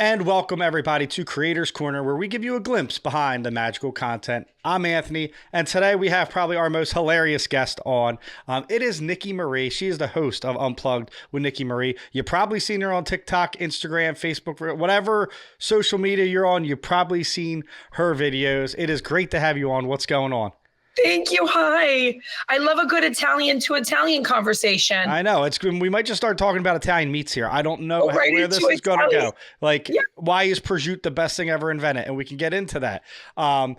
And welcome everybody to Creators Corner, where we give you a glimpse behind the magical content. I'm Anthony, and today we have probably our most hilarious guest on. It is Nicki Marie. She is the host of Unplugged with Nicki Marie. You've probably seen her on TikTok, Instagram, Facebook, whatever social media you're on. You've probably seen her videos. It is great to have you on. What's going on? Thank you. Hi. I love a good Italian to Italian conversation. I know. It's good. We might just start talking about Italian meats here. I don't know where this is going to go. Like, why is prosciutto the best thing ever invented? And we can get into that. I'm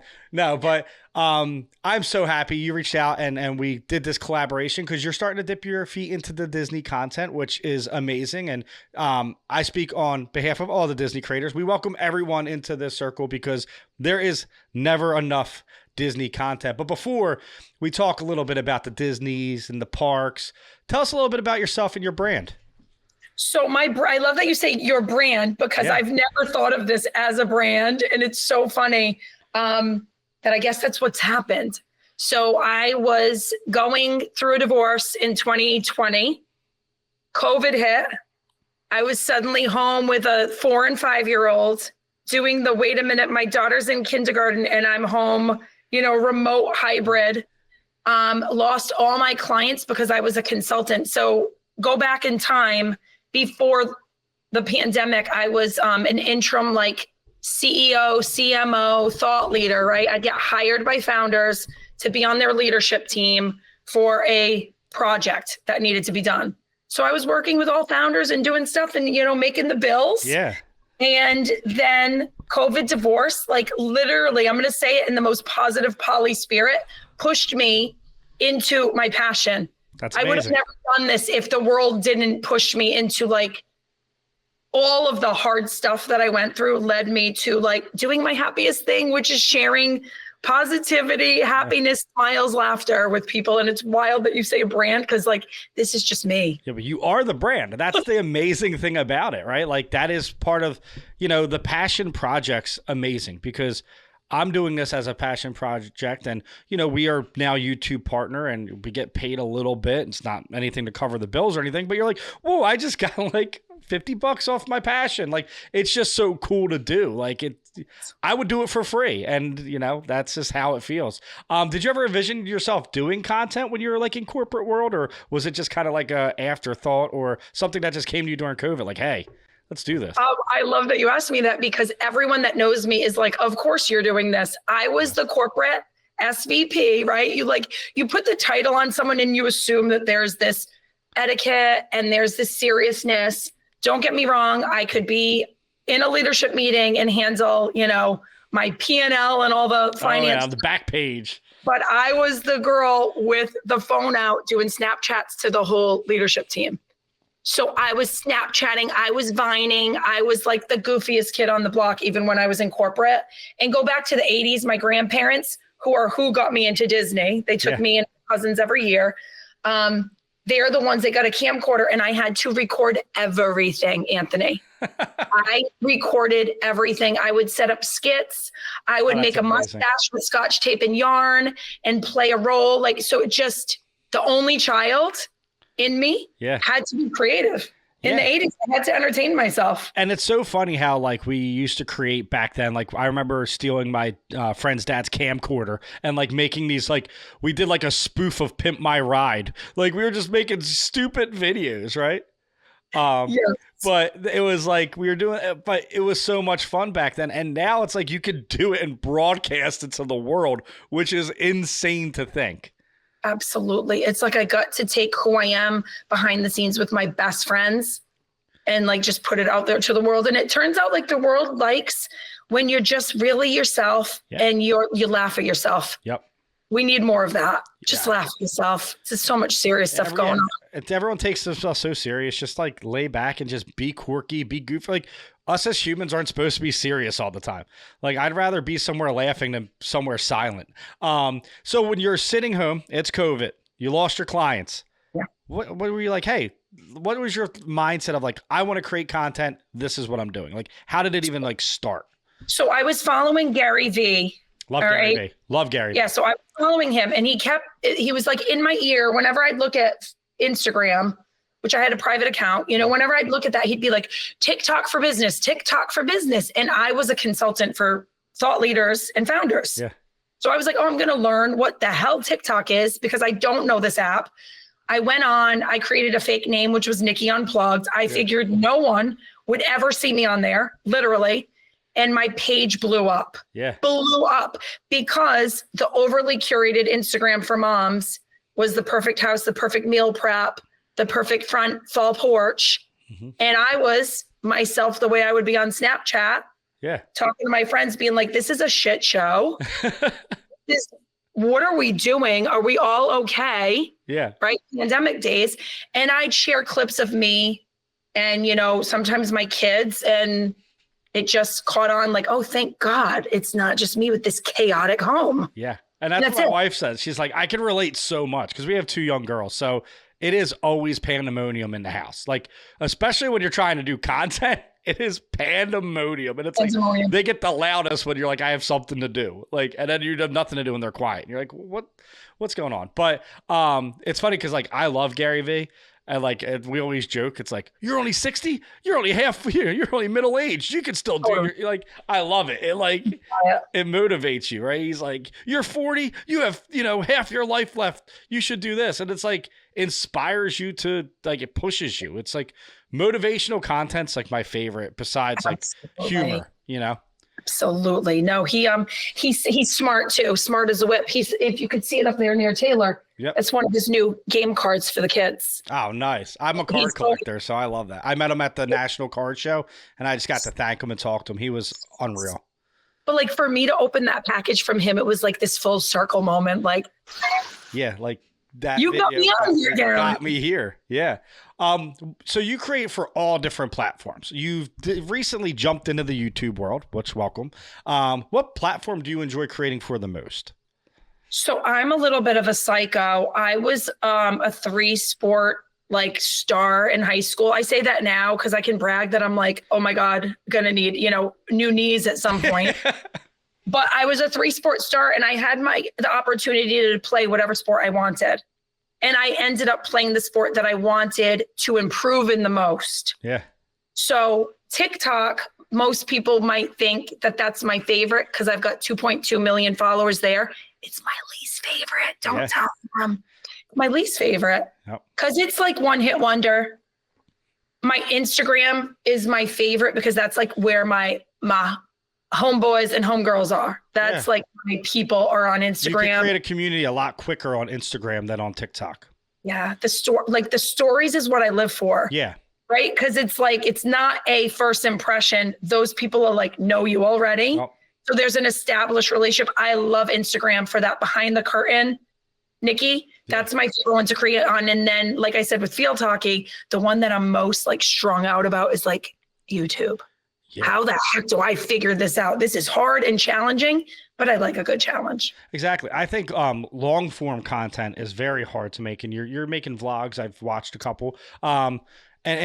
so happy you reached out and we did this collaboration because you're starting to dip your feet into the Disney content, which is amazing. And I speak on behalf of all the Disney creators. We welcome everyone into this circle because there is never enough Disney content. But before we talk a little bit about the Disneys and the parks, tell us a little bit about yourself and your brand. So I love that you say your brand because I've never thought of this as a brand. And it's so funny that I guess that's what's happened. So I was going through a divorce in 2020. COVID hit. I was suddenly home with a 4 and 5-year-old doing the wait a minute, my daughter's in kindergarten and I'm home, remote hybrid. Lost all my clients because I was a consultant. So go back in time before the pandemic, I was an interim CEO, CMO, thought leader, right? I'd get hired by founders to be on their leadership team for a project that needed to be done. So I was working with all founders and doing stuff and, making the bills. Yeah. And then COVID divorce, literally, I'm going to say it in the most positive poly spirit, pushed me into my passion. That's amazing. I would have never done this if the world didn't push me into all of the hard stuff that I went through led me to doing my happiest thing, which is sharing positivity, happiness, smiles, laughter with people. And it's wild that you say a brand because this is just me. Yeah, but you are the brand. That's the amazing thing about it, right? That is part of, the passion project's amazing because I'm doing this as a passion project and, we are now YouTube partner and we get paid a little bit. It's not anything to cover the bills or anything, but you're like, whoa, I just got $50 off my passion. It's just so cool to do. I would do it for free. And, that's just how it feels. Did you ever envision yourself doing content when you were in corporate world, or was it just kind of a afterthought or something that just came to you during COVID? Hey, let's do this. I love that you asked me that because everyone that knows me is of course you're doing this. I was the corporate SVP, right? You put the title on someone and you assume that there's this etiquette and there's this seriousness. Don't get me wrong. I could be in a leadership meeting and handle, my P&L and all the finance. On the back page. But I was the girl with the phone out doing Snapchats to the whole leadership team. So I was Snapchatting, I was Vining, I was the goofiest kid on the block, even when I was in corporate. And go back to the 80s, my grandparents, who got me into Disney. They took me and my cousins every year. They're the ones that got a camcorder and I had to record everything, Anthony. I recorded everything. I would set up skits. I would make a mustache with scotch tape and yarn and play a role. So the only child in me had to be creative. In the 80s, I had to entertain myself. And it's so funny how we used to create back then. I remember stealing my friend's dad's camcorder and making these we did a spoof of Pimp My Ride. We were just making stupid videos, right? But it was we were doing it, but it was so much fun back then. And now it's you could do it and broadcast it to the world, which is insane to think. Absolutely. It's I got to take who I am behind the scenes with my best friends and just put it out there to the world. And it turns out the world likes when you're just really yourself and you laugh at yourself. Yep. We need more of that. Just laugh at yourself. There's so much serious stuff going on. Everyone takes themselves so serious. Just lay back and just be quirky, be goofy. Us as humans aren't supposed to be serious all the time. I'd rather be somewhere laughing than somewhere silent. So when you're sitting home, it's COVID. You lost your clients. Yeah. What were you hey, what was your mindset of I want to create content. This is what I'm doing. How did it even start? So I was following Gary Vee. Love Gary Vee. Love Gary Vee. Yeah. So I was following him and he was in my ear whenever I'd look at Instagram. which I had a private account, whenever I'd look at that, he'd be like, TikTok for business, TikTok for business. And I was a consultant for thought leaders and founders. Yeah. So I was like, I'm going to learn what the hell TikTok is because I don't know this app. I went on, I created a fake name, which was Nicki Unplugged. I figured no one would ever see me on there, literally. And my page blew up. Yeah. Blew up because the overly curated Instagram for moms was the perfect house, the perfect meal prep, the perfect front fall porch. Mm-hmm. And I was myself the way I would be on Snapchat. Yeah. Talking to my friends, being like, this is a shit show. What are we doing? Are we all okay? Yeah. Right. Pandemic days. And I'd share clips of me and, sometimes my kids, and it just caught on like, oh, thank God it's not just me with this chaotic home. Yeah. And that's what my wife says. She's like, I can relate so much because we have 2 young girls. So it is always pandemonium in the house. Like, especially when you're trying to do content, it is pandemonium. And it's like, they get the loudest when you're like, I have something to do. Like, and then you have nothing to do and they're quiet. And you're like, what's going on? But it's funny because like, I love Gary Vee. And we always joke, it's like, you're only 60, you're only you're only middle aged. You can still do you're like, I love it. It like, it motivates you, right? He's like, you're 40, you have, half your life left. You should do this. And it's like, inspires you to like, it pushes you. It's like motivational content's like my favorite besides like humor, Absolutely. No, he's smart too. Smart as a whip. If you could see it up there near Taylor, it's one of his new game cards for the kids. Oh, nice. I'm a card collector, so I love that. I met him at the National Card Show and I just got to thank him and talk to him. He was unreal. But like for me to open that package from him, it was like this full circle moment. Like, yeah, like that. You got me on here, Gary. Got me here. Yeah. So you create for all different platforms. You've recently jumped into the YouTube world, which welcome. What platform do you enjoy creating for the most? So I'm a little bit of a psycho. I was a 3-sport like star in high school. I say that now because I can brag that I'm like, oh my God, gonna need, new knees at some point. But I was a 3-sport star and I had the opportunity to play whatever sport I wanted. And I ended up playing the sport that I wanted to improve in the most. Yeah. So TikTok, most people might think that that's my favorite because I've got 2.2 million followers there. It's my least favorite. Don't tell them. My least favorite because it's like one hit wonder. My Instagram is my favorite because that's like where my homeboys and homegirls are. That's like my people are on Instagram. You can create a community a lot quicker on Instagram than on TikTok. Yeah. The stories is what I live for. Yeah. Right. Cause it's like, it's not a first impression. Those people are like, know you already. Oh. So there's an established relationship. I love Instagram for that behind the curtain. Nicki, that's my favorite one to create on. And then, like I said, with Field Hockey, the one that I'm most like strung out about is like YouTube. Yeah. How the heck do I figure this out? This is hard and challenging, but I like a good challenge. Exactly. I think long form content is very hard to make, and you're making vlogs. I've watched a couple, and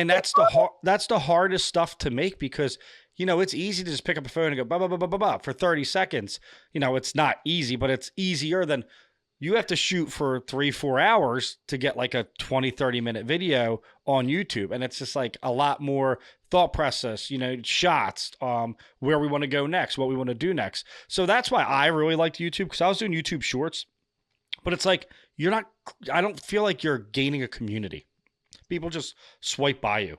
that's the hardest stuff to make because it's easy to just pick up a phone and go blah blah blah blah blah for 30 seconds. It's not easy, but it's easier than you have to shoot for 3-4 hours to get like a 20-30 minute video on YouTube. And it's just like a lot more thought process, shots, where we want to go next, what we want to do next. So that's why I really liked YouTube because I was doing YouTube shorts, but it's like, I don't feel like you're gaining a community. People just swipe by you.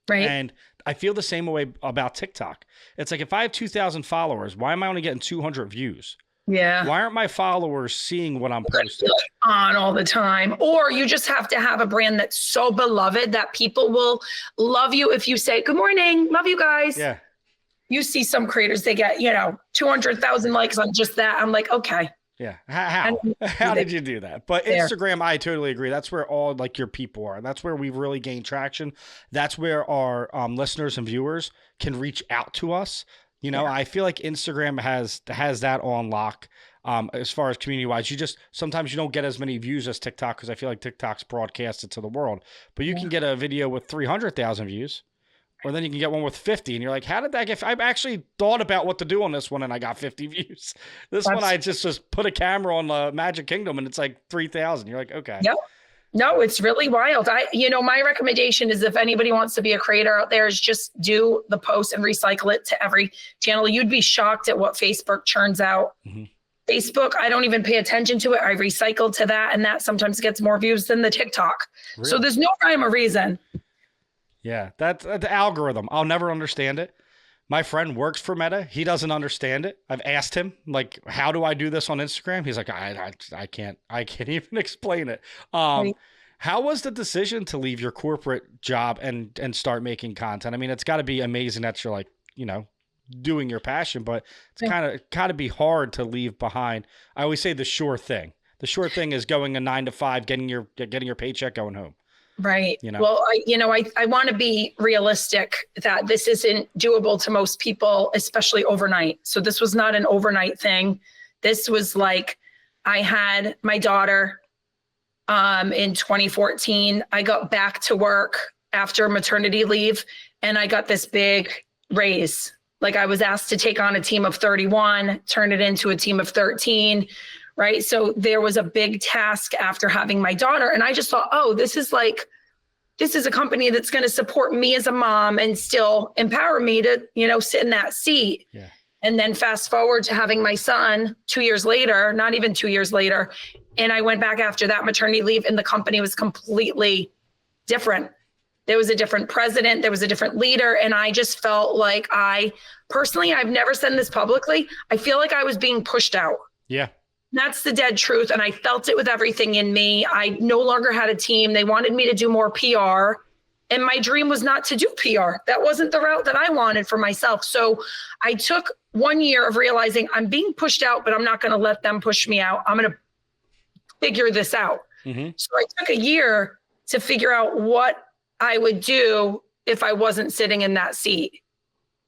Right. And I feel the same way about TikTok. It's like, if I have 2,000 followers, why am I only getting 200 views? Yeah. Why aren't my followers seeing what I'm posting? On all the time. Or you just have to have a brand that's so beloved that people will love you if you say, good morning, love you guys. Yeah. You see some creators, they get, 200,000 likes on just that. I'm like, okay. Yeah. How did you do that? But Instagram, I totally agree. That's where all like your people are. That's where we really gain traction. That's where our listeners and viewers can reach out to us. I feel like Instagram has that on lock. As far as community wise, sometimes you don't get as many views as TikTok because I feel like TikTok's broadcasted to the world, but you can get a video with 300,000 views, or then you can get one with 50 and you're like, how did that get? I've actually thought about what to do on this one and I got 50 views. This one, I just put a camera on the Magic Kingdom and it's like 3,000. You're like, okay. Yep. No, it's really wild. My recommendation is if anybody wants to be a creator out there is just do the post and recycle it to every channel. You'd be shocked at what Facebook churns out. Mm-hmm. Facebook, I don't even pay attention to it. I recycle to that, and that sometimes gets more views than the TikTok. Really? So there's no rhyme or reason. Yeah, that's the algorithm. I'll never understand it. My friend works for Meta. He doesn't understand it. I've asked him, like, how do I do this on Instagram? He's like, I can't even explain it. Right. How was the decision to leave your corporate job and start making content? I mean, it's got to be amazing that you're like, doing your passion, but it's kind of be hard to leave behind. I always say the sure thing. The sure thing is going a 9 to 5, getting your paycheck, going home. Right. Well, I want to be realistic that this isn't doable to most people, especially overnight. So this was not an overnight thing. This was like, I had my daughter in 2014. I got back to work after maternity leave, and I got this big raise. Like, I was asked to take on a team of 31, turn it into a team of 13. Right. So there was a big task after having my daughter. And I just thought, oh, this is a company that's going to support me as a mom and still empower me to, sit in that seat. Yeah. And then fast forward to having my son 2 years later, not even 2 years later. And I went back after that maternity leave, and the company was completely different. There was a different president. There was a different leader. And I just felt like I've never said this publicly. I feel like I was being pushed out. Yeah. That's the dead truth. And I felt it with everything in me. I no longer had a team. They wanted me to do more PR. And my dream was not to do PR. That wasn't the route that I wanted for myself. So I took 1 year of realizing I'm being pushed out, but I'm not going to let them push me out. I'm going to figure this out. Mm-hmm. So I took a year to figure out what I would do if I wasn't sitting in that seat.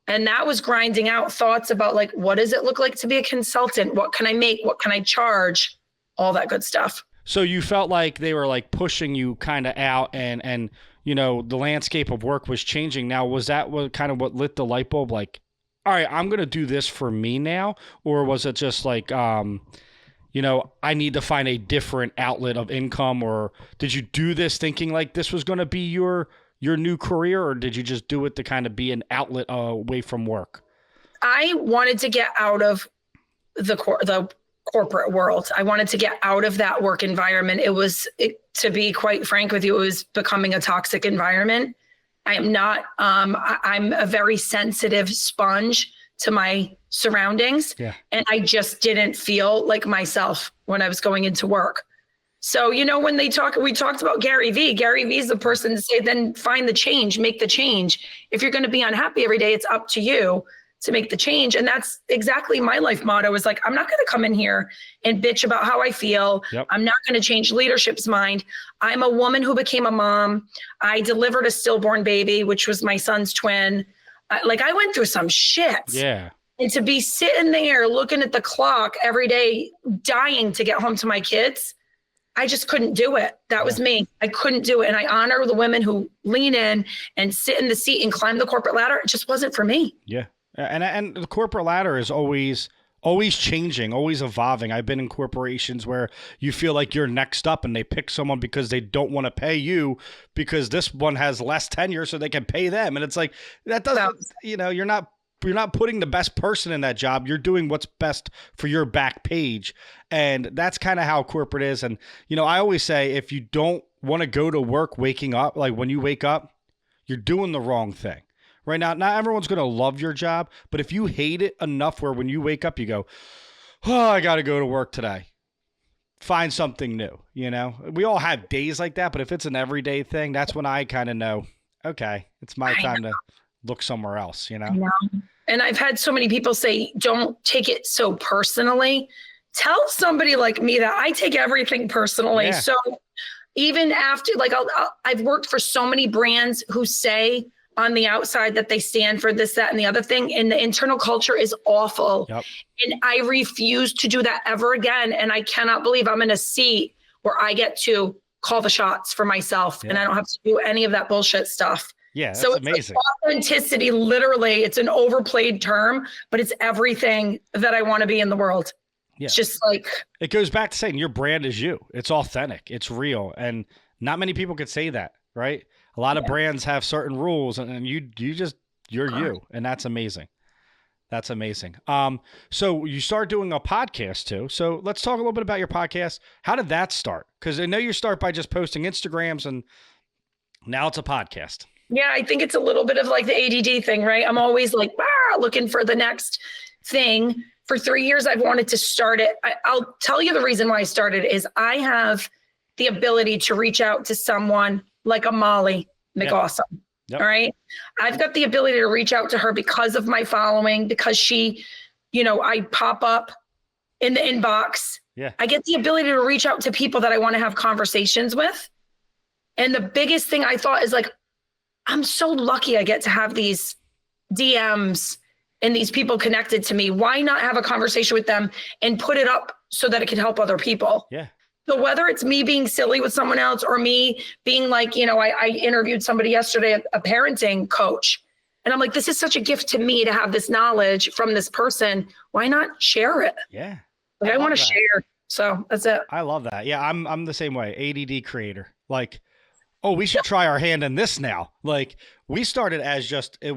And that was grinding out thoughts about, like, what does it look like to be a consultant? What can I make? What can I charge? All that good stuff. So you felt like they were like pushing you kind of out, and the landscape of work was changing. Now, was that what lit the light bulb? Like, all right, I'm going to do this for me now? Or was it just like, I need to find a different outlet of income? Or did you do this thinking like this was going to be your new career, or did you just do it to kind of be an outlet away from work? I wanted to get out of the corporate world. I wanted to get out of that work environment. To be quite frank with you, it was becoming a toxic environment. I am not, I'm a very sensitive sponge to my surroundings. Yeah. And I just didn't feel like myself when I was going into work. So, when we talked about Gary Vee. Gary Vee is the person to say, then find the change, make the change. If you're going to be unhappy every day, it's up to you to make the change. And that's exactly my life motto, is like, I'm not going to come in here and bitch about how I feel. Yep. I'm not going to change leadership's mind. I'm a woman who became a mom. I delivered a stillborn baby, which was my son's twin. I went through some shit. Yeah. And to be sitting there looking at the clock every day, dying to get home to my kids, I just couldn't do it. That was me. I couldn't do it. And I honor the women who lean in and sit in the seat and climb the corporate ladder. It just wasn't for me. Yeah. And the corporate ladder is always changing, always evolving. I've been in corporations where you feel like you're next up and they pick someone because they don't want to pay you because this one has less tenure so they can pay them. And it's like, that doesn't, you're not putting the best person in that job. You're doing what's best for your back page. And that's kind of how corporate is. And, I always say, if you don't want to go to work waking up, like when you wake up, you're doing the wrong thing. Right now, not everyone's going to love your job, but if you hate it enough where when you wake up, you go, oh, I got to go to work today. Find something new. We all have days like that, but if it's an everyday thing, that's when I kind of know, okay, it's my time to look somewhere else, I know. And I've had so many people say, don't take it so personally. Tell somebody like me that I take everything personally. Yeah. So even after, I've worked for so many brands who say on the outside that they stand for this, that, and the other thing. And the internal culture is awful. Yep. And I refuse to do that ever again. And I cannot believe I'm in a seat where I get to call the shots for myself. Yeah. And I don't have to do any of that bullshit stuff. Yeah, that's so it's amazing. Like authenticity, literally, it's an overplayed term, but it's everything that I want to be in the world. Yeah. It's just like, it goes back to saying your brand is you. It's authentic. It's real. And Not many people could say that, right? A lot of brands have certain rules, and you're you, and that's amazing. That's amazing. So you start doing a podcast too. So let's talk a little bit about your podcast. How did that start? Because I know you start by just posting Instagrams, and now it's a podcast. Yeah, I think it's a little bit of like the ADD thing, right? I'm always like, looking for the next thing. For 3 years, I've wanted to start it. I'll tell you the reason why I started is I have the ability to reach out to someone like a Molly McAwesome. Yep. All right. I've got the ability to reach out to her because of my following, because she, I pop up in the inbox. Yeah. I get the ability to reach out to people that I want to have conversations with. And the biggest thing I thought is like, I'm so lucky I get to have these DMs and these people connected to me. Why not have a conversation with them and put it up so that it can help other people? Yeah. So whether it's me being silly with someone else or me being like, I interviewed somebody yesterday, a parenting coach, and I'm like, this is such a gift to me to have this knowledge from this person. Why not share it? Yeah. Like I want to share. So that's it. I love that. Yeah. I'm the same way. ADD creator. Like, oh, we should try our hand in this now. Like we started as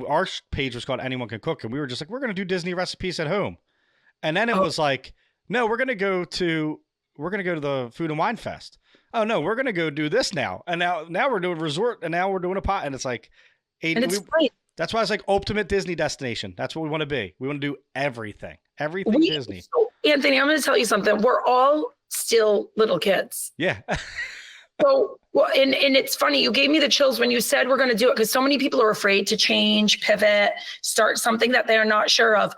our page was called Anyone Can Cook. And we were just like, we're going to do Disney recipes at home. And then it was like, no, we're going to go to the Food and Wine Fest. Oh no, we're going to go do this now. And now we're doing resort, and now we're doing a pot. And it's like, great. That's why it's like ultimate Disney destination. That's what we want to be. We want to do everything Disney. So, Anthony, I'm going to tell you something. We're all still little kids. Yeah. So, and it's funny, you gave me the chills when you said we're going to do it, because so many people are afraid to change, pivot, start something that they're not sure of.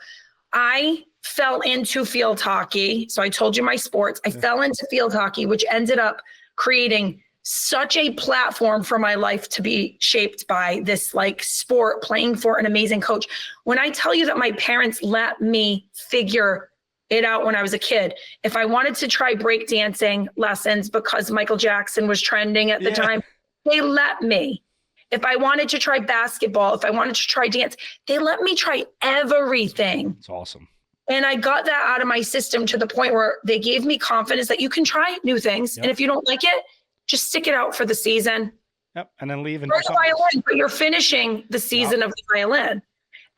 I fell into field hockey. So I told you my sports. I fell into field hockey, which ended up creating such a platform for my life to be shaped by this like sport, playing for an amazing coach. When I tell you that my parents let me figure it out when I was a kid, if I wanted to try breakdancing lessons because Michael Jackson was trending at the time, they let me. If I wanted to try basketball, if I wanted to try dance, they let me try everything. It's awesome. And I got that out of my system to the point where they gave me confidence that you can try new things. Yep. And if you don't like it, just stick it out for the season. Yep. And then leave and do the violin, but you're finishing the season of the violin.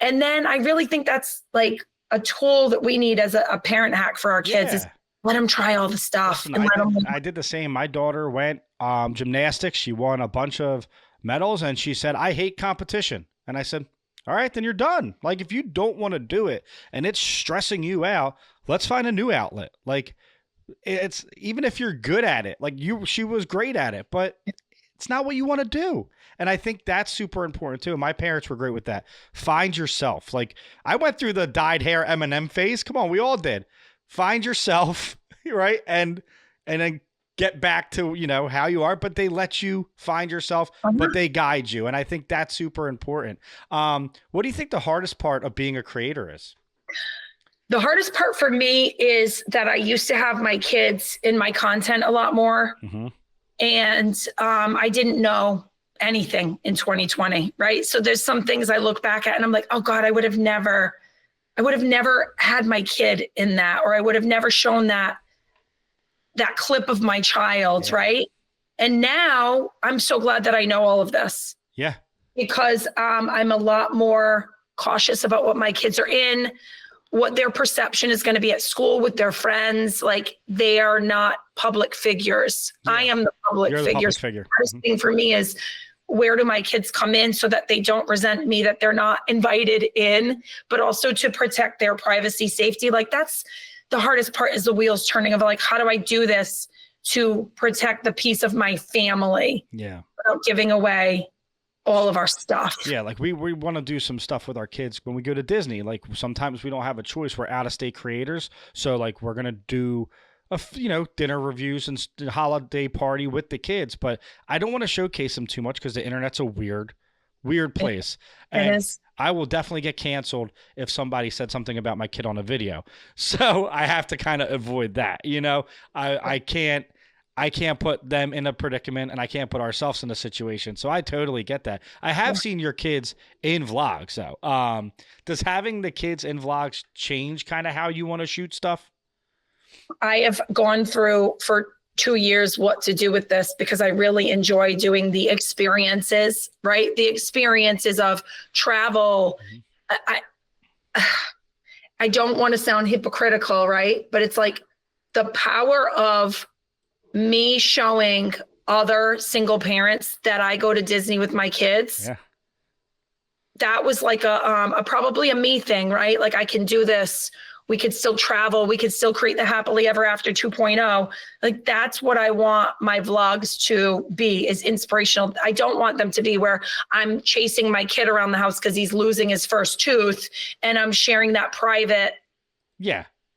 And then I really think that's like a tool that we need as a parent hack for our kids is let them try all the stuff. Listen, I did the same. My daughter went gymnastics. She won a bunch of medals, and she said, I hate competition. And I said, all right, then you're done. Like, if you don't want to do it and it's stressing you out, let's find a new outlet. Like, it's even if you're good at it, like she was great at it, but it's not what you want to do. And I think that's super important too. My parents were great with that. Find yourself. Like, I went through the dyed hair Eminem phase. Come on, we all did. Find yourself, right? And then get back to, how you are, but they let you find yourself, but they guide you. And I think that's super important. What do you think the hardest part of being a creator is? The hardest part for me is that I used to have my kids in my content a lot more. Mm-hmm. And I didn't know anything in 2020, right? So there's some things I look back at and I'm like, oh God, I would have never had my kid in that, or I would have never shown that clip of my child, right? And now I'm so glad that I know all of this. Yeah. Because I'm a lot more cautious about what my kids are in, what their perception is going to be at school with their friends. Like, they are not public figures. Yeah. I am the public figure. The first thing for me is, where do my kids come in so that they don't resent me, that they're not invited in, but also to protect their privacy, safety. Like, that's the hardest part, is the wheels turning of like, how do I do this to protect the peace of my family? Yeah. Without giving away all of our stuff. Yeah. Like we want to do some stuff with our kids when we go to Disney. Like, sometimes we don't have a choice. We're out of state creators. So like, we're going to do dinner reviews and holiday party with the kids, but I don't want to showcase them too much because the internet's a weird place. And it is. I will definitely get canceled if somebody said something about my kid on a video. So I have to kind of avoid that. I can't put them in a predicament, and I can't put ourselves in a situation. So I totally get that. I have seen your kids in vlogs though. Does having the kids in vlogs change kind of how you want to shoot stuff? I have gone through for 2 years what to do with this, because I really enjoy doing the experiences, right? The experiences of travel. I don't want to sound hypocritical, right? But it's like the power of me showing other single parents that I go to Disney with my kids. Yeah. That was like a probably a me thing, right? Like, I can do this. We could still travel. We could still create the happily ever after 2.0. Like, that's what I want my vlogs to be, is inspirational. I don't want them to be where I'm chasing my kid around the house because he's losing his first tooth, and I'm sharing that private,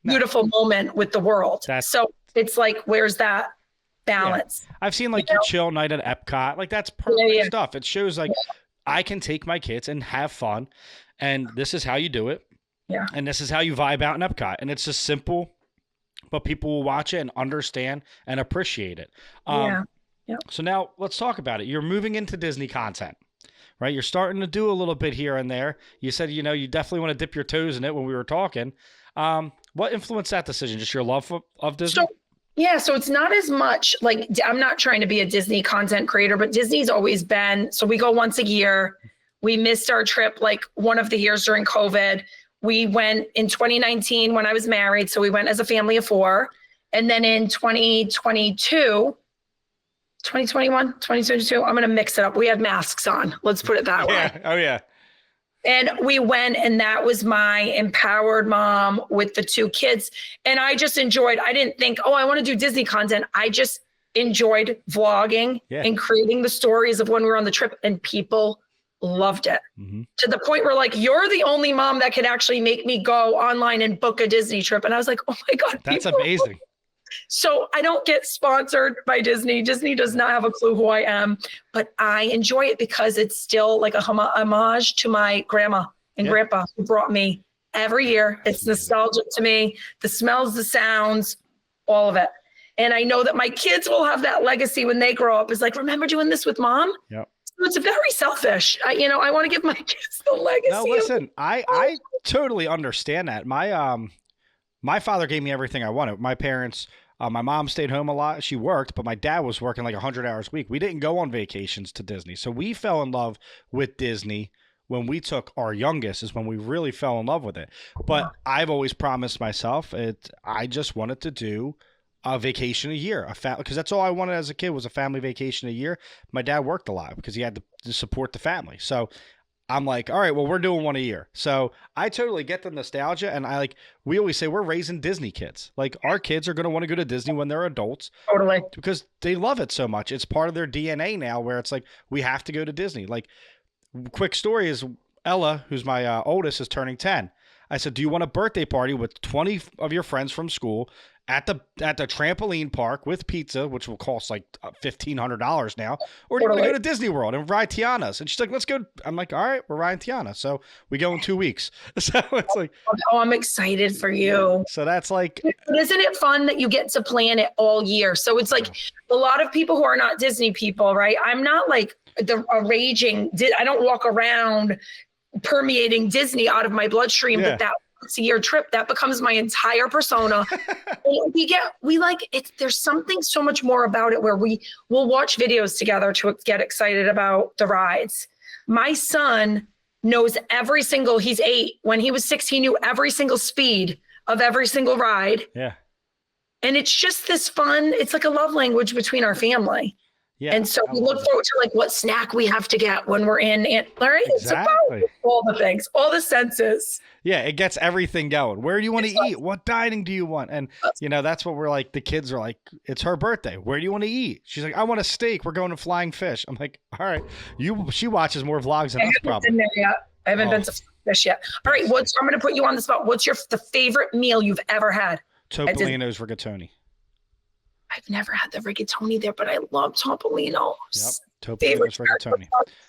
beautiful moment with the world. So it's like, where's that balance? Yeah. I've seen like your chill night at Epcot. Like, that's perfect stuff. It shows like I can take my kids and have fun, and this is how you do it. Yeah. And this is how you vibe out in Epcot. And it's just simple, but people will watch it and understand and appreciate it. So now let's talk about it. You're moving into Disney content, right? You're starting to do a little bit here and there. You said, you definitely want to dip your toes in it when we were talking. What influenced that decision? Just your love of Disney? So it's not as much like, I'm not trying to be a Disney content creator, but Disney's always been, so we go once a year. We missed our trip like one of the years during COVID. We went in 2019 when I was married. So we went as a family of 4. And then in 2022, 2022, I'm going to mix it up. We had masks on. Let's put it that way. Oh, yeah. And we went, and that was my empowered mom with the 2 kids. And I just enjoyed, I didn't think, I want to do Disney content. I just enjoyed vlogging and creating the stories of when we were on the trip, and people loved it to the point where like, you're the only mom that could actually make me go online and book a Disney trip. And I was like, oh my God, that's amazing. So I don't get sponsored by Disney. Disney does not have a clue who I am, but I enjoy it because it's still like a homage to my grandma and grandpa who brought me every year. It's nostalgic to me. The smells, the sounds, all of it. And I know that my kids will have that legacy when they grow up. It's like, remember doing this with mom? Yep. So it's very selfish. I want to give my kids the legacy. No, listen, I totally understand that. My father gave me everything I wanted. My parents, my mom stayed home a lot. She worked, but my dad was working like 100 hours a week. We didn't go on vacations to Disney. So we fell in love with Disney when we took our youngest, is when we really fell in love with it. But I've always promised myself I just wanted to do a vacation a year, because that's all I wanted as a kid, was a family vacation a year. My dad worked a lot because he had to support the family. So I'm like, all right, well, we're doing one a year. So I totally get the nostalgia. And we always say we're raising Disney kids. Like, our kids are going to want to go to Disney when they're adults. Totally. Because they love it so much. It's part of their DNA now, where it's like, we have to go to Disney. Like, quick story is Ella, who's my oldest, is turning 10. I said, do you want a birthday party with 20 of your friends from school at the trampoline park with pizza, which will cost like $1,500 now, or do you want to go to Disney World and ride Tiana's? And she's like, let's go. I'm like, all right, we're riding Tiana. So we go in 2 weeks. So it's like, I'm excited for you. So that's like, isn't it fun that you get to plan it all year? So it's like a lot of people who are not Disney people, right? I'm not like a raging, I don't walk around permeating Disney out of my bloodstream, but that once a year trip, that becomes my entire persona. we like it. There's something so much more about it, where we'll watch videos together to get excited about the rides. My son knows he's 8. When he was 6, he knew every single speed of every single ride. Yeah. And it's just this fun, it's like a love language between our family. Yeah, and so we look forward to like what snack we have to get when we're in Larry. Exactly. It's about all the things, all the senses. Yeah, it gets everything going. Where do you want to eat? What dining do you want? And that's what we're like. The kids are like, it's her birthday. Where do you want to eat? She's like, I want a steak. We're going to Flying Fish. I'm like, all right. She watches more vlogs than us, probably. I haven't been to Fish yet. All right, I'm going to put you on the spot. What's the favorite meal you've ever had? Topolino's rigatoni. I've never had the rigatoni there, but I love Topolino. Yep, Topolino's rigatoni.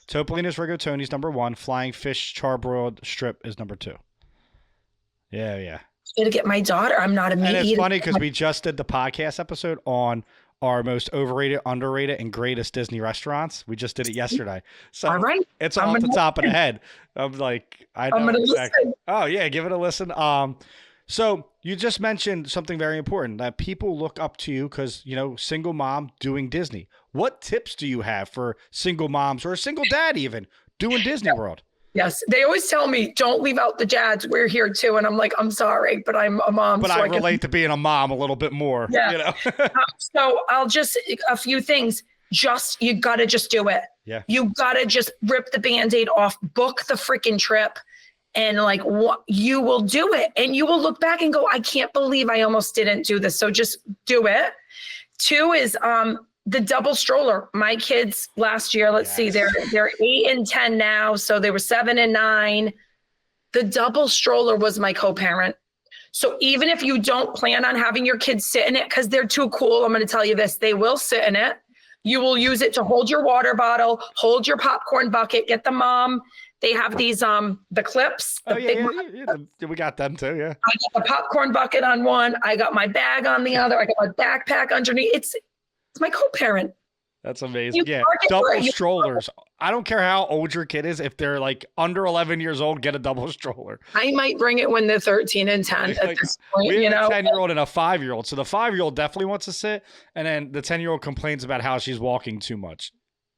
Topolino's rigatoni is number 1. Flying Fish charbroiled strip is number 2. Yeah. I'm gonna get my daughter. I'm not a meat eater. And it's funny because we just did the podcast episode on our most overrated, underrated, and greatest Disney restaurants. We just did it yesterday. So all right. It's off the top of the head. I'm like, I know exactly. Listen. Oh yeah, give it a listen. So You just mentioned something very important, that people look up to you because, single mom doing Disney. What tips do you have for single moms or a single dad even doing Disney World? Yes. They always tell me, don't leave out the dads. We're here too. And I'm like, I'm sorry, but I'm a mom. But so I relate to being a mom a little bit more. Yeah. So a few things. You got to just do it. Yeah. You got to just rip the Band-Aid off, book the freaking trip. And you will do it. And you will look back and go, I can't believe I almost didn't do this. So just do it. 2 is the double stroller. My kids last year, let's see, they're 8 and 10 now. So they were 7 and 9. The double stroller was my co-parent. So even if you don't plan on having your kids sit in it, because they're too cool, I'm going to tell you this, they will sit in it. You will use it to hold your water bottle, hold your popcorn bucket, get the mom. They have these, the clips. We got them too, yeah. I got the popcorn bucket on one. I got my bag on the other. I got my backpack underneath. It's my co-parent. That's amazing. Yeah, double strollers. I don't care how old your kid is. If they're under 11 years old, get a double stroller. I might bring it when they're 13 and 10 at this point. We have a 10-year-old and a 5-year-old. So the 5-year-old definitely wants to sit, and then the 10-year-old complains about how she's walking too much.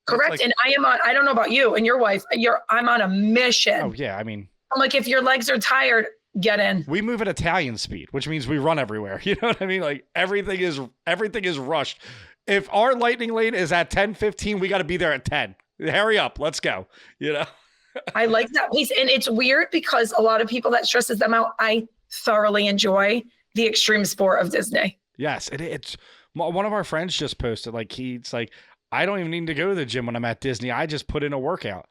Correct. And I don't know about you and your wife, I'm on a mission. Oh yeah. I mean, I'm like, if your legs are tired, get in. We move at Italian speed, which means we run everywhere. You know what I mean? Everything is rushed. If our lightning lane is at 10:15, we got to be there at 10. Hurry up. Let's go. I like that pace. And it's weird because a lot of people, that stresses them out. I thoroughly enjoy the extreme sport of Disney. Yes. It's one of our friends just posted, he's like, I don't even need to go to the gym when I'm at Disney. I just put in a workout.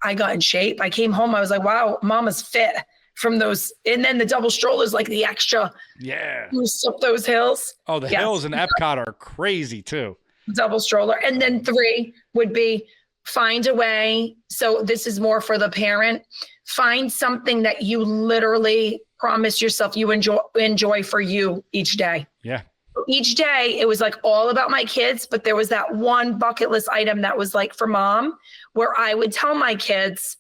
I got in shape. I came home. I was like, wow, mama's fit from those. And then the double strollers, the extra. Yeah. Boost up those hills. Oh, the hills in Epcot are crazy too. Double stroller. And then 3 would be find a way. So this is more for the parent. Find something that you literally promise yourself you enjoy for you each day. Yeah. Each day it was all about my kids, but there was that one bucket list item that was for mom, where I would tell my kids,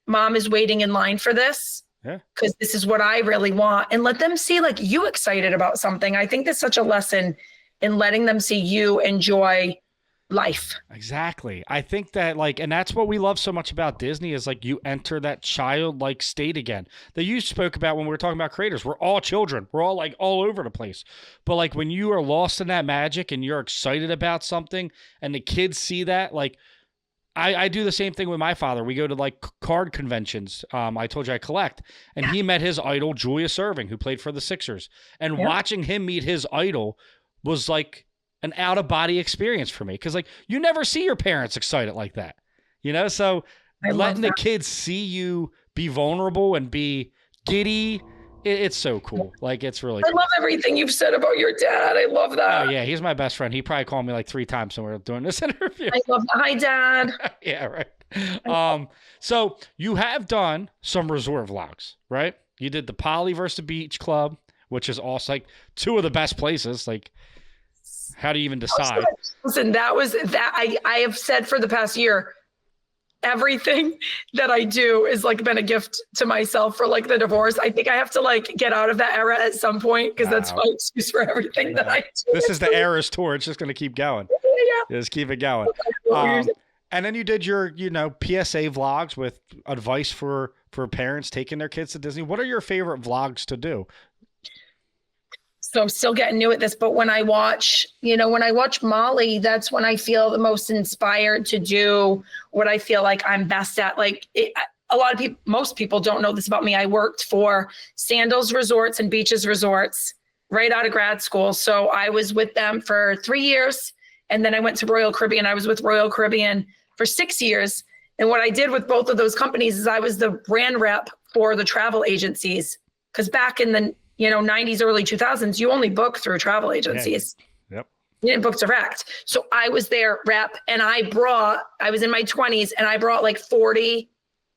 mom is waiting in line for this. Yeah. Because this is what I really want. And let them see you excited about something. I think that's such a lesson in letting them see you enjoy life. Exactly. I think that and that's what we love so much about Disney is you enter that childlike state again that you spoke about when we were talking about creators. We're all children. We're all all over the place. But when you are lost in that magic and you're excited about something and the kids see that, I do the same thing with my father. We go to card conventions. I told you I collect, and he met his idol, Julius Erving, who played for the Sixers, and watching him meet his idol was an out-of-body experience for me, because you never see your parents excited like that, so letting the kids see you be vulnerable and be giddy, it's so cool. It's really cool. I love everything you've said about your dad. I love that. Oh yeah, he's my best friend. He probably called me 3 times when we were doing this interview. I love that. Hi, Dad. Yeah, right. So you have done some resort vlogs, right? You did the Poly versus the Beach Club, which is also 2 of the best places. How do you even decide? Listen, I have said for the past year, everything that I do is been a gift to myself for the divorce. I think I have to get out of that era at some point, because that's my excuse for everything that I do. This is the Eras tour. It's just going to keep going. Yeah. Just keep it going. And then you did your, PSA vlogs with advice for parents taking their kids to Disney. What are your favorite vlogs to do? So I'm still getting new at this, but when I watch Molly, that's when I feel the most inspired to do what I feel I'm best at. Most people don't know this about me. I worked for Sandals Resorts and Beaches Resorts right out of grad school. So I was with them for 3 years. And then I went to Royal Caribbean. I was with Royal Caribbean for 6 years. And what I did with both of those companies is I was the brand rep for the travel agencies. Because back in the 90s, early 2000s, you only book through travel agencies. Yeah. Yep. You didn't book direct. So I was their rep, and I was in my 20s, and I brought 40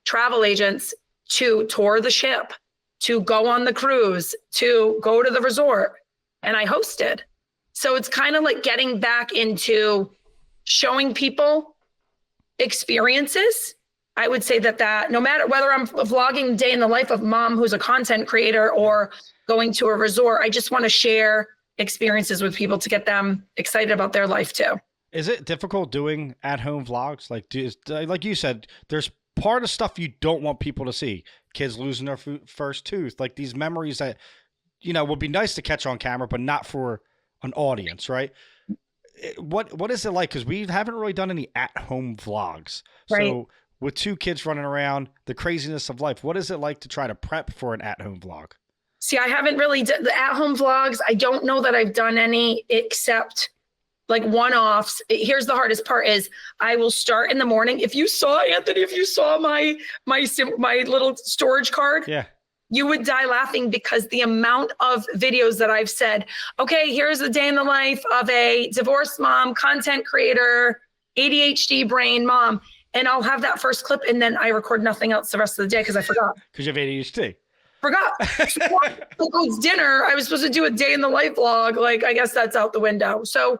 travel agents to tour the ship, to go on the cruise, to go to the resort, and I hosted. So it's kind of getting back into showing people experiences. I would say that no matter whether I'm vlogging day in the life of mom who's a content creator or going to a resort, I just want to share experiences with people to get them excited about their life too. Is it difficult doing at-home vlogs? Like, like you said, there's part of stuff you don't want people to see. Kids losing their first tooth, like these memories that, would be nice to catch on camera, but not for an audience, right? What is it like? Because we haven't really done any at-home vlogs. Right. So with 2 kids running around, the craziness of life, what is it like to try to prep for an at-home vlog? See, I haven't really done the at-home vlogs. I don't know that I've done any except like one-offs. Here's the hardest part is I will start in the morning. If you saw, Anthony, my little storage card, yeah, you would die laughing because the amount of videos that I've said, okay, here's a day in the life of a divorced mom, content creator, ADHD brain mom. And I'll have that first clip and then I record nothing else the rest of the day because I forgot. Because you have ADHD. Forgot. It's dinner. I was supposed to do a day in the life vlog. Like, I guess that's out the window. So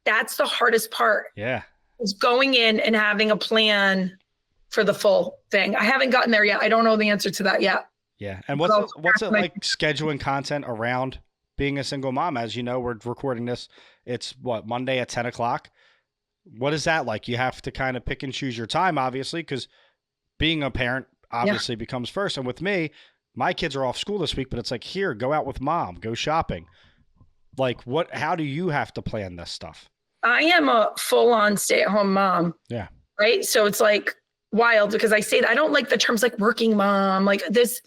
that's the hardest part. Yeah. Is going in and having a plan for the full thing. I haven't gotten there yet. I don't know the answer to that yet. Yeah. And what's it like scheduling content around being a single mom? As you know, we're recording this. It's Monday at 10 o'clock. What is that like? You have to kind of pick and choose your time, obviously, because being a parent obviously becomes first. And with me, my kids are off school this week, but it's like, here, go out with mom, go shopping. Like how do you have to plan this stuff? I am a full-on stay-at-home mom. Yeah. Right. So it's like wild because I say that I don't like the terms like working mom. Like there's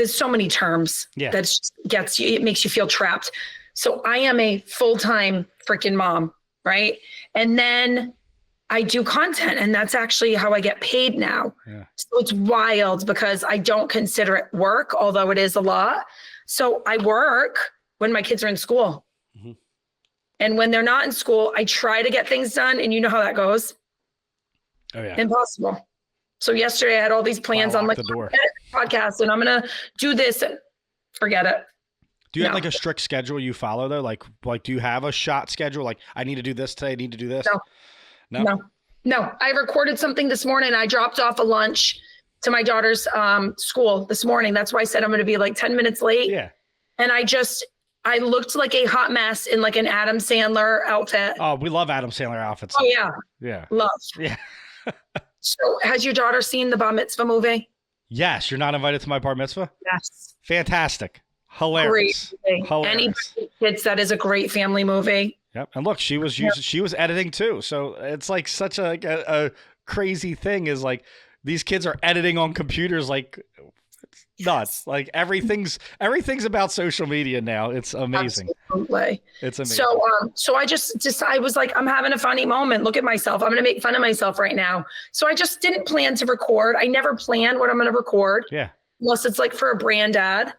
so many terms that gets you, it makes you feel trapped. So I am a full-time freaking mom. Right. And then I do content and that's actually how I get paid now. Yeah. So it's wild because I don't consider it work, although it is a lot. So I work when my kids are in school. Mm-hmm. And when they're not in school, I try to get things done. And you know how that goes. Oh yeah. Impossible. So yesterday I had all these plans on like the podcast and I'm going to do this and forget it. Do you have like a strict schedule you follow though? Like, do you have a shot schedule? Like I need to do this today. I need to do this. No. I recorded something this morning. I dropped off a lunch to my daughter's school this morning. That's why I said I'm going to be like 10 minutes late. Yeah. And I looked like a hot mess in like an Adam Sandler outfit. Oh, we love Adam Sandler outfits. Oh yeah. Yeah. Love. Yeah. So has your daughter seen the Bar Mitzvah movie? Yes. You're not invited to my Bar Mitzvah? Yes. Fantastic. Hilarious. Anybody kids, that is a great family movie. Yep. And look, she was editing too. So it's like such a crazy thing is like these kids are editing on computers like nuts. Like everything's about social media now. It's amazing. Absolutely. It's amazing. So I was like, I'm having a funny moment. Look at myself. I'm going to make fun of myself right now. So I just didn't plan to record. I never plan what I'm going to record. Yeah. Unless it's like for a brand ad.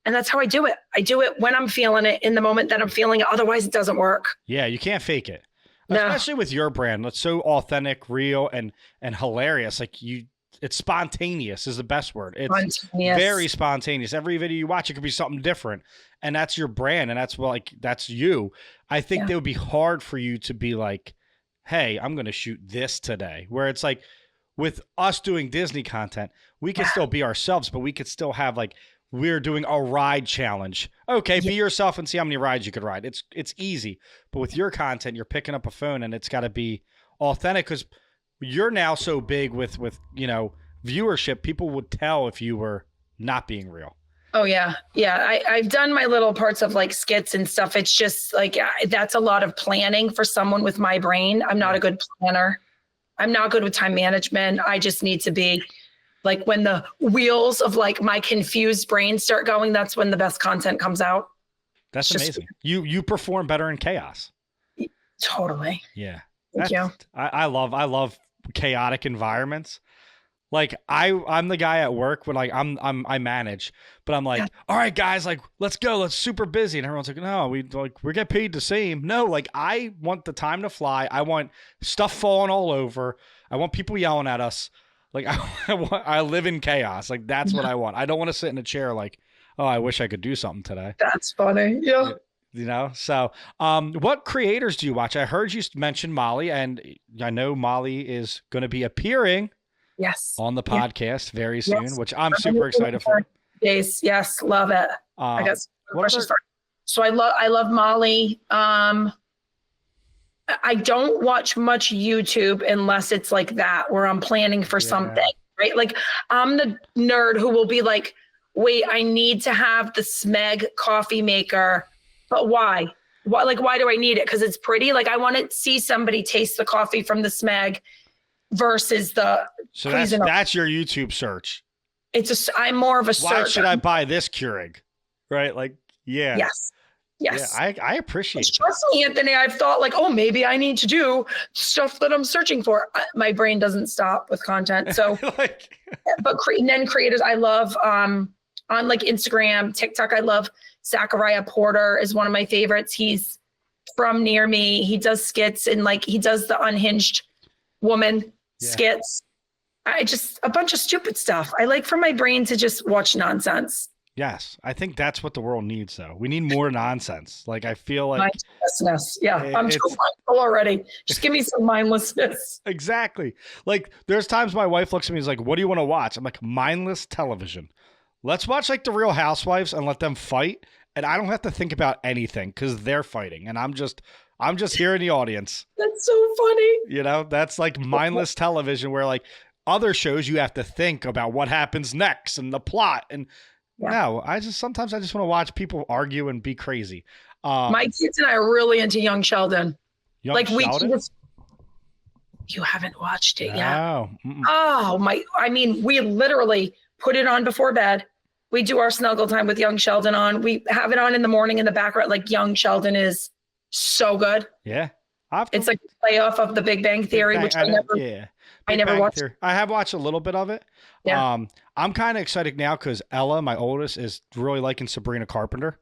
And that's how I do it. I do it when I'm feeling it in the moment that I'm feeling it. Otherwise it doesn't work. Yeah. You can't fake it. Especially with your brand. It's so authentic, real, and hilarious. Like it's spontaneous is the best word. It's very spontaneous. Every video you watch, it could be something different. And that's your brand. And that's you. I think it would be hard for you to be like, hey, I'm going to shoot this today. Where it's like with us doing Disney content, we can still be ourselves, but we could still have like, we're doing a ride challenge. Okay, be yourself and see how many rides you could ride. It's easy. But with your content, you're picking up a phone and it's got to be authentic because you're now so big with viewership. People would tell if you were not being real. Oh, yeah. Yeah, I've done my little parts of like skits and stuff. It's just like that's a lot of planning for someone with my brain. I'm not a good planner. I'm not good with time management. I just need to be like when the wheels of like my confused brain start going, that's when the best content comes out. That's amazing. You perform better in chaos. Totally. Yeah. Thank you. I love chaotic environments. Like I'm the guy at work when like I manage, but I'm like, all right, guys, like let's go. Let's super busy. And everyone's like, no, we get paid the same. No, like I want the time to fly. I want stuff falling all over. I want people yelling at us. Like I live in chaos. Like that's what I want. I don't want to sit in a chair like, oh, I wish I could do something today. That's funny. Yeah. You know, so what creators do you watch? I heard you mention Molly, and I know Molly is going to be appearing Yes. on the Yeah. podcast very soon, Yes. which I'm super excited for. Yes, love it. I got some questions for. So I love Molly. I don't watch much YouTube unless it's like that, where I'm planning for something, right? Like I'm the nerd who will be like, wait, I need to have the Smeg coffee maker, but why? Why do I need it? Because it's pretty. Like I want to see somebody taste the coffee from the Smeg versus the. So that's your YouTube search. I'm more of a search. Why should I buy this Keurig? Right? Like, yeah. Yes. Yes. Yeah, I appreciate it. Trust me, Anthony, I've thought like, oh, maybe I need to do stuff that I'm searching for. My brain doesn't stop with content. So, but then creators, I love on like Instagram, TikTok, I love Zachariah Porter is one of my favorites. He's from near me. He does skits and like he does the unhinged woman skits. A bunch of stupid stuff. I like for my brain to just watch nonsense. Yes, I think that's what the world needs, though. We need more nonsense. Like, I feel like mindlessness. Yeah, I'm too mindful already. Just give me some mindlessness. Exactly. Like, there's times my wife looks at me and is like, "What do you want to watch?" I'm like, "Mindless television. Let's watch like the Real Housewives and let them fight, and I don't have to think about anything because they're fighting, and I'm just here in the audience." That's so funny. You know, that's like mindless television, where like other shows you have to think about what happens next and the plot and. Yeah. No, sometimes I just want to watch people argue and be crazy. My kids and I are really into Young Sheldon. Sheldon? You haven't watched it yet. No. We literally put it on before bed. We do our snuggle time with Young Sheldon on. We have it on in the morning in the background. Like Young Sheldon is so good. Yeah. It's like a play off of the Big Bang Theory, which I never watched. I have watched a little bit of it. Yeah. I'm kind of excited now because Ella, my oldest, is really liking Sabrina Carpenter.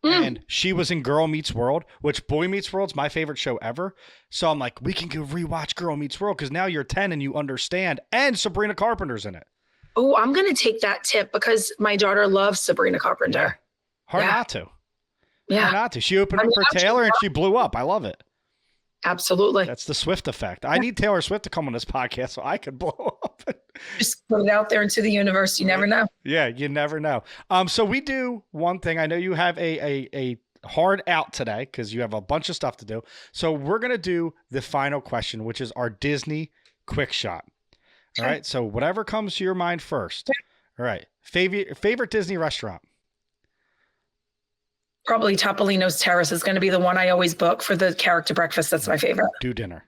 And she was in Girl Meets World, which Boy Meets World's my favorite show ever. So I'm like, we can go rewatch Girl Meets World because now you're 10 and you understand. And Sabrina Carpenter's in it. Oh, I'm going to take that tip because my daughter loves Sabrina Carpenter. Yeah. Hard not to. Yeah. Hard not to. She opened up for Taylor and she blew up. I love it. Absolutely. That's the Swift effect. I need Taylor Swift to come on this podcast so I could blow up. Just put it out there into the universe. You never know. Yeah, you never know. So we do one thing. I know you have a hard out today because you have a bunch of stuff to do. So we're going to do the final question, which is our Disney quick shot. All right. So whatever comes to your mind first. All right. Favorite Disney restaurant? Probably Topolino's Terrace is going to be the one I always book for the character breakfast. That's my favorite. Do dinner.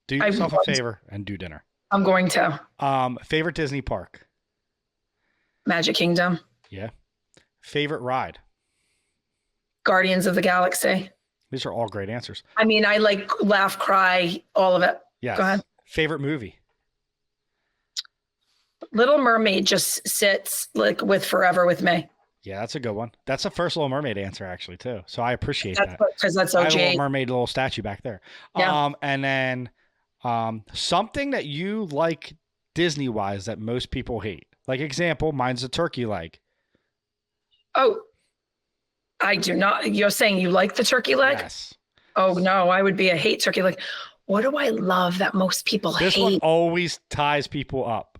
Do yourself a favor and do dinner. I'm going to. Favorite Disney park? Magic Kingdom. Yeah. Favorite ride? Guardians of the Galaxy. These are all great answers. I mean, I like laugh, cry, all of it. Yeah. Go ahead. Favorite movie? Little Mermaid just sits like forever with me. Yeah, that's a good one. That's the first Little Mermaid answer, actually, too. So I appreciate that. Because that's OG. I have a Little Mermaid little statue back there. Yeah. And then something that you like Disney-wise that most people hate. Like, example, mine's a turkey leg. Oh, I do not. You're saying you like the turkey leg? Yes. Oh, no, I would be a hate turkey leg. What do I love that most people hate? This one always ties people up.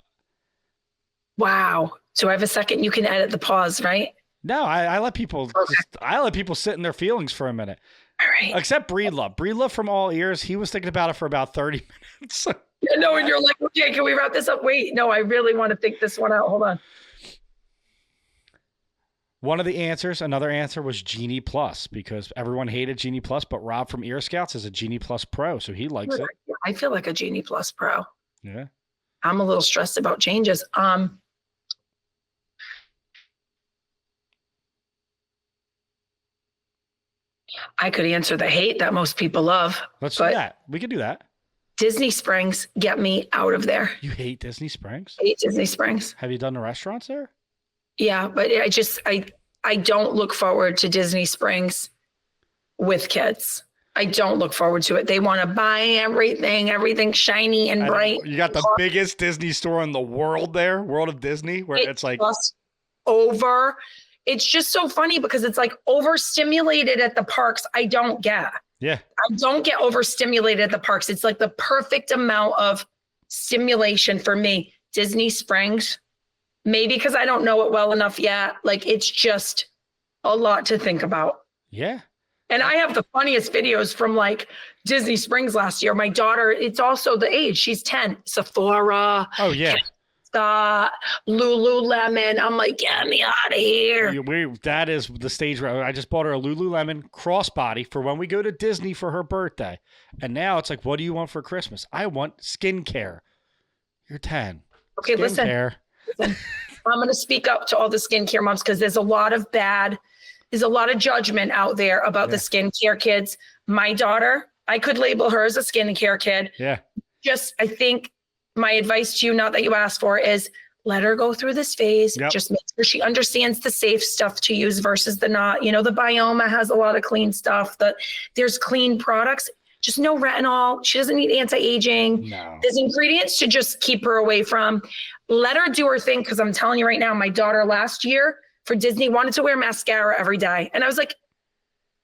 Wow. So I have a second. You can edit the pause, right? No, I let people sit in their feelings for a minute. All right. Except Breedlove. Breedlove from All Ears, he was thinking about it for about 30 minutes. No, and you're like, okay, can we wrap this up? Wait, no, I really want to think this one out. Hold on. One of the answers, another answer was Genie Plus because everyone hated Genie Plus, but Rob from Ear Scouts is a Genie Plus Pro, so he likes it. I feel like a Genie Plus Pro. Yeah. I'm a little stressed about changes. I could answer the hate that most people love. Let's do that. We could do that. Disney Springs, get me out of there. You hate Disney Springs? I hate Disney Springs. Have you done the restaurants there? Yeah, but I don't look forward to Disney Springs with kids. I don't look forward to it. They want to buy everything shiny and bright. You got the biggest Disney store in the world there, World of Disney, where it's like just over. it's just so funny because it's like overstimulated at the parks. I don't get. Yeah. I don't get overstimulated at the parks. It's like the perfect amount of stimulation for me. Disney Springs, maybe because I don't know it well enough yet. Like, it's just a lot to think about. Yeah. And I have the funniest videos from like Disney Springs last year. My daughter, it's also the age. She's 10. Sephora. Oh, yeah. Lululemon. I'm like, get me out of here. That is the stage where I just bought her a Lululemon crossbody for when we go to Disney for her birthday. And now it's like, what do you want for Christmas? I want skincare. You're 10. Okay, listen. I'm going to speak up to all the skincare moms because there's a lot of judgment out there about the skincare kids. My daughter, I could label her as a skincare kid. Yeah. I think my advice to you, not that you asked for, is let her go through this phase. Yep. Just make sure she understands the safe stuff to use versus the not. You know, the Bioma has a lot of clean stuff. There's clean products. Just no retinol. She doesn't need anti-aging. No. There's ingredients to just keep her away from. Let her do her thing. Because I'm telling you right now, my daughter last year for Disney wanted to wear mascara every day. And I was like,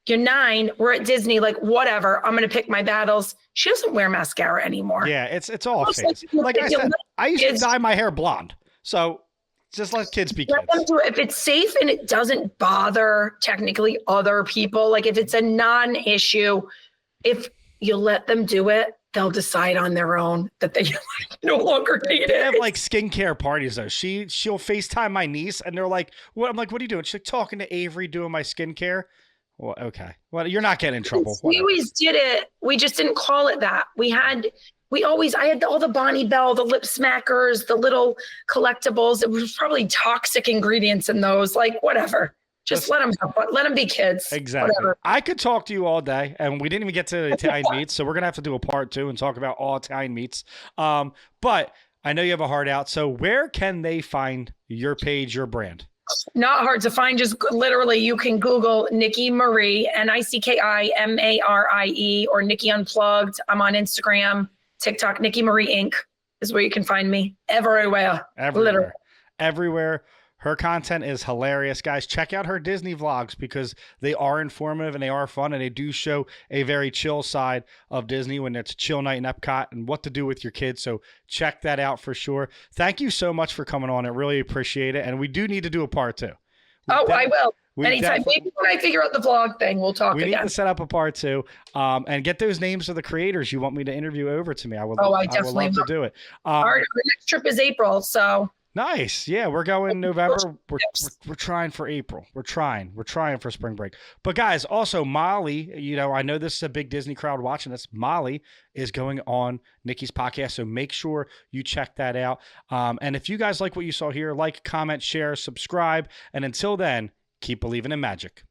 you're 9. We're at Disney. Like, whatever. I'm going to pick my battles. She doesn't wear mascara anymore. Yeah, it's all face. Like I said, I used to dye my hair blonde. So just let kids be kids. Let them do it. If it's safe and it doesn't bother technically other people, like if it's a non-issue, if you let them do it, they'll decide on their own that they no longer need it. They have like skincare parties though. She'll FaceTime my niece and they're like, "What?" I'm like, "What are you doing?" She's like, "Talking to Avery, doing my skincare." Well, okay. Well, you're not getting in trouble. We always did it. We just didn't call it that. I had all the Bonnie Bell, the lip smackers, the little collectibles. It was probably toxic ingredients in those. Like, whatever. Just let them be kids. Exactly. Whatever. I could talk to you all day, and we didn't even get to the Italian meats, so we're gonna have to do a part 2 and talk about all Italian meats. But I know you have a heart out. So where can they find your page, your brand? Not hard to find. Just literally, you can Google Nicki Marie, NICKIMARIE, or Nicki Unplugged. I'm on Instagram, TikTok. Nicki Marie Inc. is where you can find me. Everywhere. Literally. Everywhere. Her content is hilarious, guys. Check out her Disney vlogs because they are informative and they are fun, and they do show a very chill side of Disney when it's a chill night in Epcot and what to do with your kids. So check that out for sure. Thank you so much for coming on. I really appreciate it. And we do need to do a part 2. I will. Anytime. Maybe when I figure out the vlog thing, we'll talk again. We need to set up a part 2 and get those names of the creators you want me to interview over to me. I would definitely love to do it. Our next trip is April, so... Nice. Yeah, we're going November. We're trying for April. We're trying for spring break. But guys, also Molly, I know this is a big Disney crowd watching this. Molly is going on Nicki's podcast, so make sure you check that out. And if you guys like what you saw here, like, comment, share, subscribe. And until then, keep believing in magic.